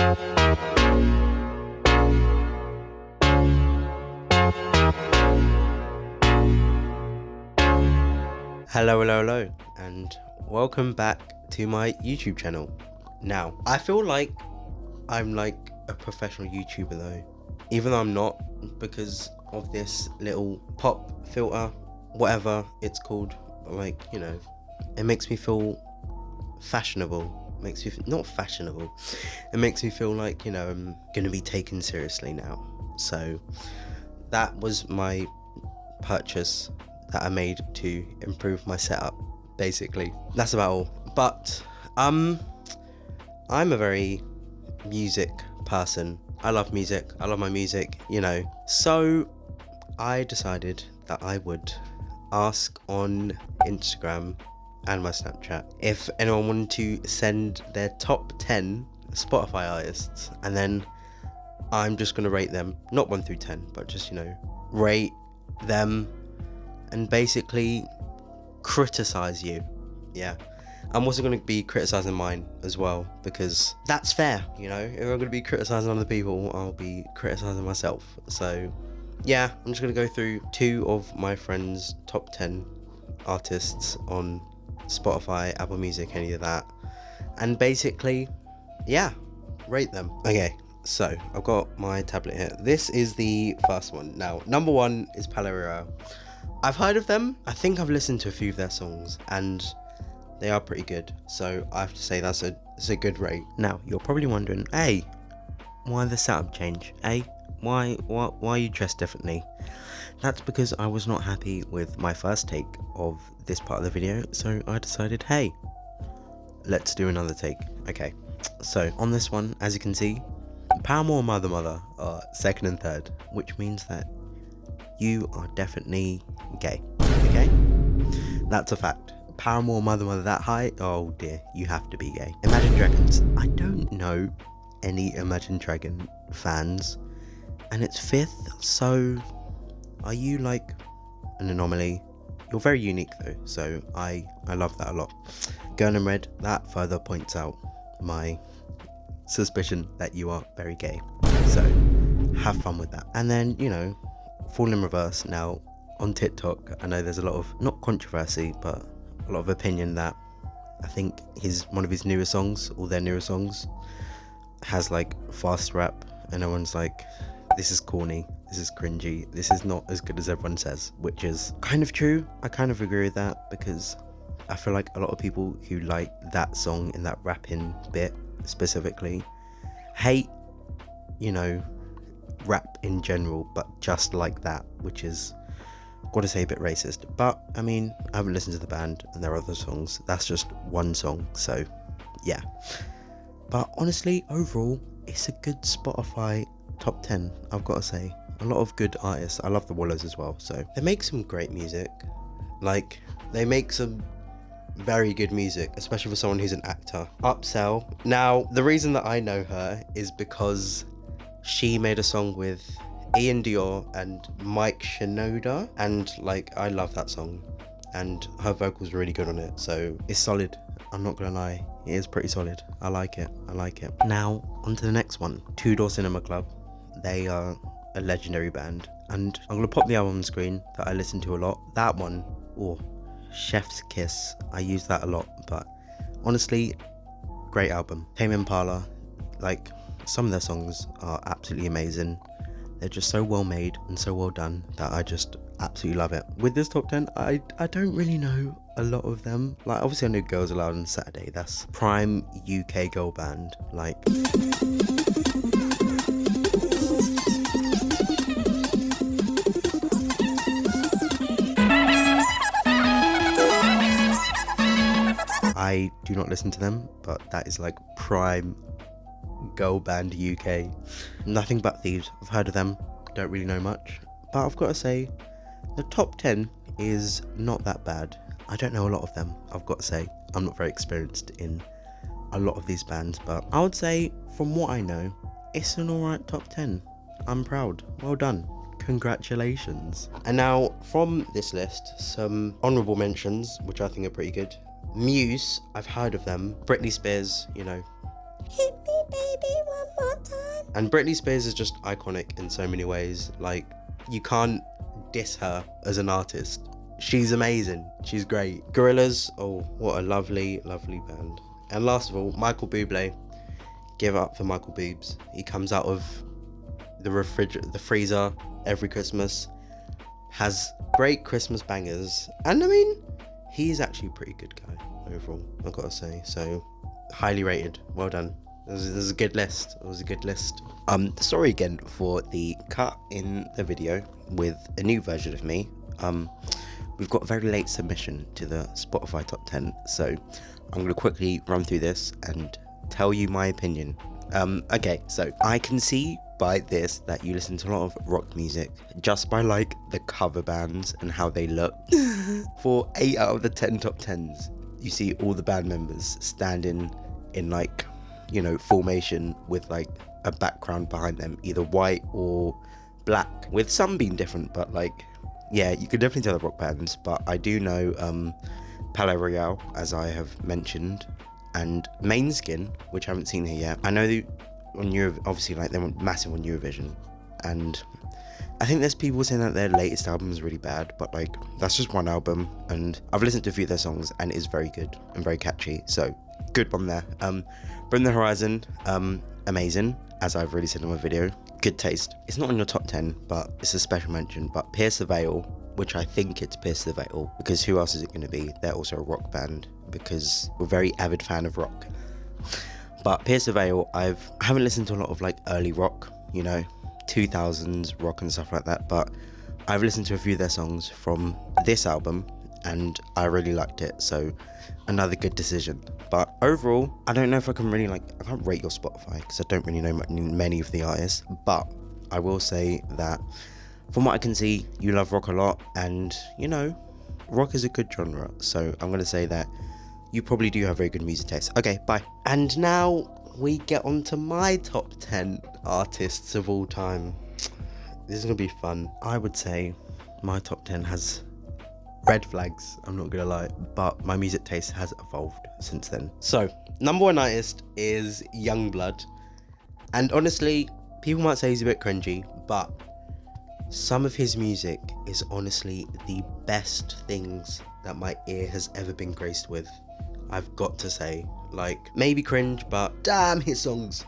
Hello, and welcome back to my YouTube channel. Now, I feel like I'm like a professional YouTuber though, even though I'm not, because of this little pop filter, whatever it's called. Like, you know, it makes me feel fashionable. Not fashionable. It makes me feel like, you know, I'm gonna be taken seriously now. So that was my purchase that I made to improve my setup. Basically, that's about all. But I'm a very music person. I love music. I love my music, you know. So I decided that I would ask on Instagram and my Snapchat if anyone wanted to send their top 10 Spotify artists, and then I'm just gonna rate them, not 1 through 10, but just, you know, rate them and basically criticize you. Yeah, I'm also going to be criticizing mine as well, because that's fair, you know. If I'm going to be criticizing other people, I'll be criticizing myself. So yeah, I'm just going to go through 2 of my friends' top 10 artists on Spotify, Apple Music, any of that, and basically, yeah, rate them. Okay, so I've got my tablet here. This is the first one. Now, number 1 is Palaria. I've heard of them. I think I've listened to a few of their songs, and they are pretty good. So I have to say that's a good rate. Now, you're probably wondering, hey, why the setup change? Hey, why are you dressed differently? That's because I was not happy with my first take of this part of the video, so I decided, hey, let's do another take. Okay, so on this one, as you can see, Paramore and Mother are second and third, which means that you are definitely gay. Okay, that's a fact. Paramore, Mother that high, oh dear, you have to be gay. Imagine Dragons, I don't know any Imagine Dragon fans, and it's 5th, so are you like an anomaly? You're very unique though, so I love that a lot. Girl in Red, that further points out my suspicion that you are very gay, so have fun with that. And then, you know, Fall in Reverse. Now on TikTok, I know there's a lot of, not controversy, but a lot of opinion that I think one of his newer songs, or their newer songs, has like fast rap, and everyone's like, this is corny, this is cringy, this is not as good as everyone says, which is kind of true. I kind of agree with that, because I feel like a lot of people who like that song in that rapping bit specifically hate, you know, rap in general, but just like that, which is, gotta say, a bit racist. But I mean, I haven't listened to the band and their other songs, that's just one song, so yeah. But honestly, overall, it's a good Spotify top 10, I've got to say. A lot of good artists. I love the Wallows as well, so they make some great music. Like, they make some very good music, especially for someone who's an actor. Upsell. Now, the reason that I know her is because she made a song with Ian Dior and Mike Shinoda, and like, I love that song, and her vocals really good on it, so it's solid. I'm not gonna lie, it is pretty solid. I like it. Now on to the next one, Two Door Cinema Club. They are a legendary band, and I'm gonna pop the album on the screen that I listen to a lot. That one, oh, Chef's Kiss, I use that a lot, but honestly, great album. Tame Impala, like, some of their songs are absolutely amazing. They're just so well made and so well done that I just absolutely love it. With this top 10, I don't really know a lot of them. Like, obviously I know Girls Aloud on Saturday, that's prime UK girl band. Like, I do not listen to them, but that is like prime girl band UK. Nothing But Thieves, I've heard of them, don't really know much, but I've got to say the top 10 is not that bad. I don't know a lot of them, I've got to say. I'm not very experienced in a lot of these bands, but I would say from what I know, it's an alright top 10. I'm proud. Well done. Congratulations. And now from this list, some honourable mentions, which I think are pretty good. Muse, I've heard of them. Britney Spears, you know. Hit me baby one And Britney Spears is just iconic in so many ways. Like, you can't diss her as an artist. She's amazing. She's great. Gorillaz, oh, what a lovely, lovely band. And last of all, Michael Bublé. Give it up for Michael Boobs. He comes out of the freezer every Christmas, has great Christmas bangers, and I mean, he's actually a pretty good guy overall, I've got to say. So, highly rated. Well done. This is a good list. It was a good list. Sorry again for the cut in the video with a new version of me. We've got a very late submission to the Spotify top 10, so I'm going to quickly run through this and tell you my opinion. Okay, so I can see by this that you listen to a lot of rock music just by like the cover bands and how they look. For 8 out of the 10 top 10s, you see all the band members standing in like, you know, formation with like a background behind them, either white or black, with some being different, but like, yeah, you could definitely tell the rock bands. But I do know Palais Royale, as I have mentioned, and Mainskin, which I haven't seen here yet. I know they obviously like they went massive on Eurovision, and I think there's people saying that their latest album is really bad, but like that's just one album, and I've listened to a few of their songs and it is very good and very catchy, so good one there. Bring the Horizon, amazing, as I've already said in my video, good taste. It's not on your top 10, but it's a special mention. But Pierce the Veil, which I think it's Pierce the Veil, because who else is it going to be? They're also a rock band, because we're a very avid fan of rock. But Pierce the Veil, I haven't listened to a lot of like early rock, you know, 2000s rock and stuff like that, but I've listened to a few of their songs from this album and I really liked it, so another good decision. But overall, I don't know if I can really I can't rate your Spotify because I don't really know many of the artists, but I will say that from what I can see, you love rock a lot, and you know, rock is a good genre, so I'm going to say that you probably do have very good music taste. Okay, bye. And now we get on to my top 10 artists of all time. This is going to be fun. I would say my top 10 has red flags, I'm not going to lie, but my music taste has evolved since then. So, number 1 artist is Youngblood. And honestly, people might say he's a bit cringy, but some of his music is honestly the best things that my ear has ever been graced with. I've got to say, like, maybe cringe, but damn, his songs.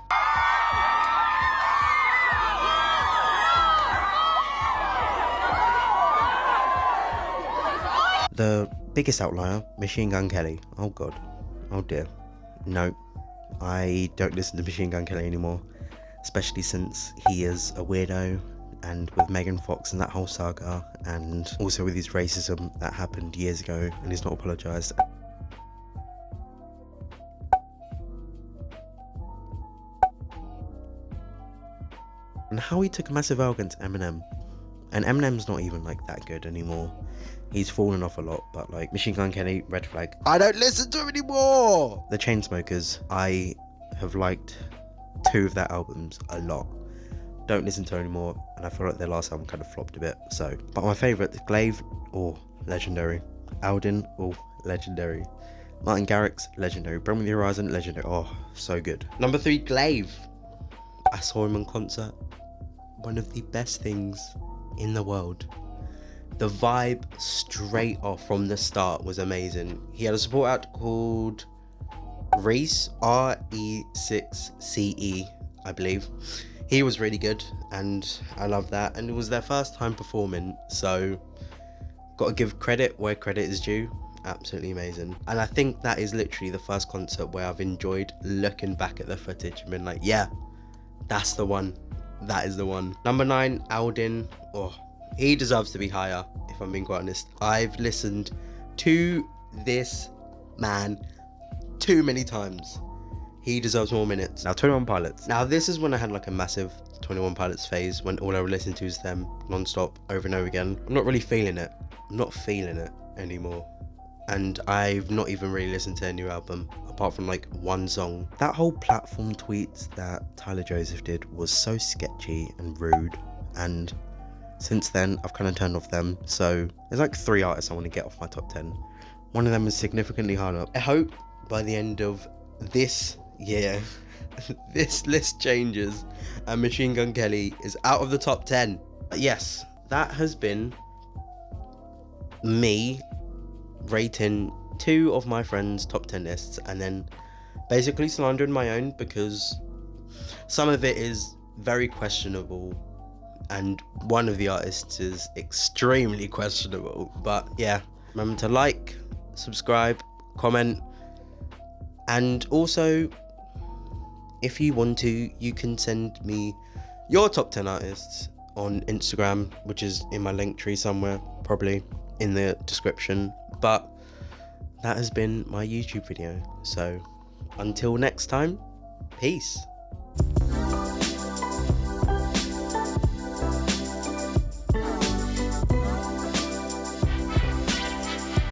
The biggest outlier, Machine Gun Kelly. Oh god, oh dear. No, I don't listen to Machine Gun Kelly anymore, especially since he is a weirdo, and with Megan Fox and that whole saga, and also with his racism that happened years ago and he's not apologised. And how he took a massive L against Eminem, and Eminem's not even like that good anymore. He's fallen off a lot, but like Machine Gun Kelly, red flag. I don't listen to him anymore. The Chainsmokers, I have liked 2 of their albums a lot. Don't listen to them anymore, and I feel like their last album kind of flopped a bit. So, but my favourite, the Glaive, oh, legendary. Alden, oh, legendary. Martin Garrix, legendary. Bring Me the Horizon, legendary. Oh, so good. Number 3, Glaive. I saw him in concert. One of the best things in the world. The vibe straight off from the start was amazing. He had a support act called Reese, RE6CE, I believe. He was really good, and I love that. And it was their first time performing, so got to give credit where credit is due. Absolutely amazing. And I think that is literally the first concert where I've enjoyed looking back at the footage and been like, yeah, that's the one. That is the one. Number 9, Alden. Oh, he deserves to be higher, if I'm being quite honest. I've listened to this man too many times. He deserves more minutes. Now, 21 Pilots. Now, this is when I had like a massive 21 Pilots phase, when all I would listen to is them non-stop over and over again. I'm not really feeling it. I'm not feeling it anymore. And I've not even really listened to a new album, apart from like one song. That whole platform tweets that Tyler Joseph did was so sketchy and rude, and since then I've kind of turned off them. So there's like 3 artists I want to get off my top 10. One of them is significantly higher up. I hope by the end of this year this list changes and Machine Gun Kelly is out of the top 10. Yes, that has been me rating 2 of my friends' top 10 lists and then basically slandering my own, because some of it is very questionable and one of the artists is extremely questionable. But yeah, remember to like, subscribe, comment, and also if you want to, you can send me your top 10 artists on Instagram, which is in my link tree somewhere, probably in the description. But that has been my YouTube video, so until next time, peace.